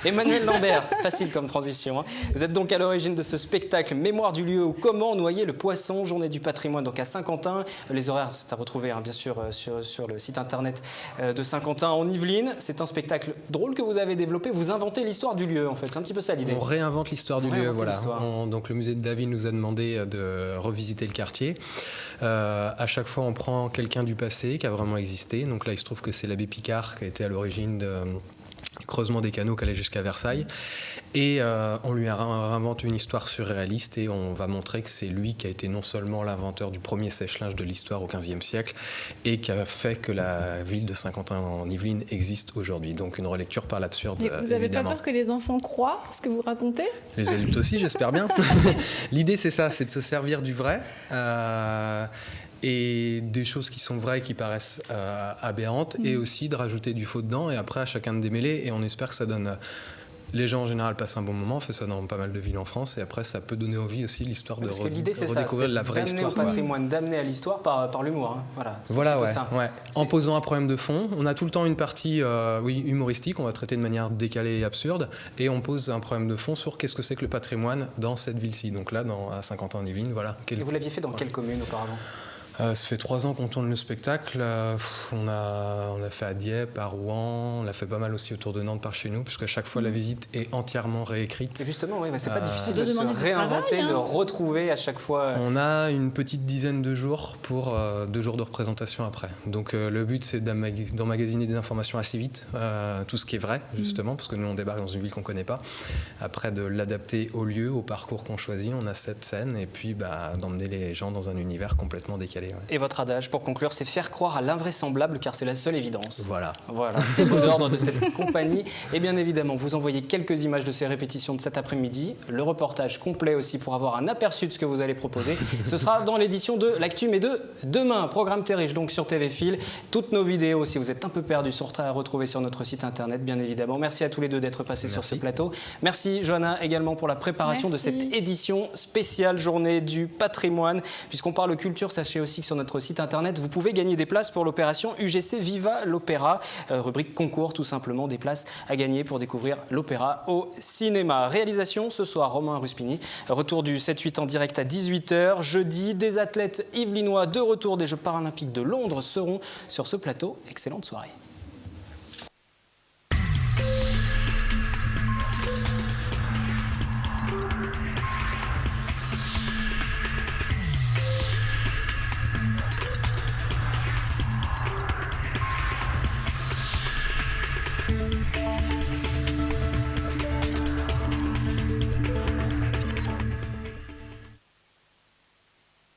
Emmanuel Lambert, c'est facile comme transition. Hein. Vous êtes donc à l'origine de ce spectacle Mémoire du lieu ou comment noyer le poisson, journée du patrimoine donc à Saint-Quentin. Les horaires, c'est à retrouver bien sûr sur le site internet de Saint-Quentin en Yvelines. C'est un spectacle drôle que vous avez développé. Vous inventez l'histoire du lieu en fait, c'est un petit peu ça l'idée. On réinvente l'histoire du lieu, voilà. Donc le musée de Daville nous a demandé de revisiter le quartier. À chaque fois, on prend quelqu'un du passé qui a vraiment existé. Donc là, il se trouve que c'est l'abbé Picard qui a été à l'origine du creusement des canaux qui allait jusqu'à Versailles. Et on lui invente une histoire surréaliste et on va montrer que c'est lui qui a été non seulement l'inventeur du premier sèche-linge de l'histoire au XVe siècle et qui a fait que la ville de Saint-Quentin en Yvelines existe aujourd'hui. Donc une relecture par l'absurde, vous n'avez pas peur que les enfants croient ce que vous racontez? Les adultes aussi, j'espère bien. L'idée, c'est ça, c'est de se servir du vrai. Et des choses qui sont vraies et qui paraissent aberrantes, et aussi de rajouter du faux dedans, et après à chacun de démêler, et on espère que ça donne... Les gens en général passent un bon moment, on fait ça dans pas mal de villes en France, et après ça peut donner envie aussi l'histoire de redécouvrir la vraie histoire. D'amener au patrimoine, d'amener à l'histoire par l'humour. Hein. Voilà, ouais. En posant un problème de fond, on a tout le temps une partie humoristique, on va traiter de manière décalée et absurde, et on pose un problème de fond sur qu'est-ce que c'est que le patrimoine dans cette ville-ci. Donc là, à Saint-Quentin-en-Yvelines, voilà. Et vous l'aviez fait dans quelle commune auparavant? Ça fait 3 ans qu'on tourne le spectacle. On a fait à Dieppe, à Rouen, on a fait pas mal aussi autour de Nantes par chez nous, puisqu'à chaque fois la visite est entièrement réécrite. Et justement, c'est pas difficile de se réinventer, de retrouver à chaque fois. On a une petite dizaine de jours pour 2 jours de représentation après. Donc le but c'est d'emmagasiner des informations assez vite, tout ce qui est vrai justement, parce que nous on débarque dans une ville qu'on connaît pas. Après de l'adapter au lieu, au parcours qu'on choisit, on a cette scène et puis d'emmener les gens dans un univers complètement décalé. Ouais. Et votre adage, pour conclure, c'est faire croire à l'invraisemblable, car c'est la seule évidence. Voilà, c'est le mot d'ordre de cette compagnie. Et bien évidemment, vous envoyez quelques images de ces répétitions de cet après-midi, le reportage complet aussi pour avoir un aperçu de ce que vous allez proposer. Ce sera dans l'édition de l'Actu, mais de demain. Programme Terriche, donc sur TV Fil. Toutes nos vidéos, si vous êtes un peu perdus, sont à retrouver sur notre site internet, bien évidemment. Merci à tous les deux d'être passés sur ce plateau. Merci Johanna également pour la préparation de cette édition spéciale Journée du patrimoine. Puisqu'on parle culture, sachez aussi que sur notre site internet, vous pouvez gagner des places pour l'opération UGC Viva l'Opéra, rubrique concours tout simplement, des places à gagner pour découvrir l'opéra au cinéma. Réalisation ce soir, Romain Ruspini. Retour du 7-8 en direct à 18h. Jeudi, des athlètes yvelinois de retour des Jeux paralympiques de Londres seront sur ce plateau. Excellente soirée.